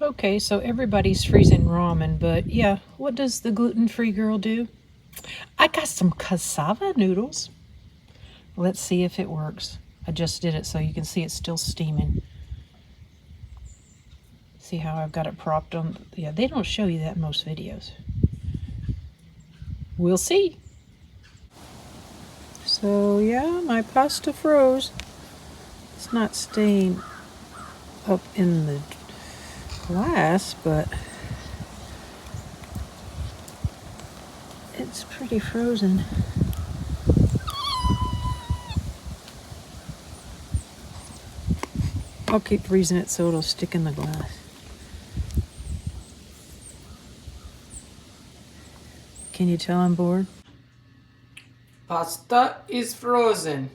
Okay, so everybody's freezing ramen, but yeah, what does the gluten-free girl do? I got some cassava noodles. Let's see if it works. I just did it so you can see it's still steaming. See how I've got it propped on? Yeah, they don't show you that in most videos. We'll see. So yeah, my pasta froze. It's not staying up in the glass, but it's pretty frozen. I'll keep freezing it so it'll stick in the glass. Can you tell I'm bored? Pasta is frozen.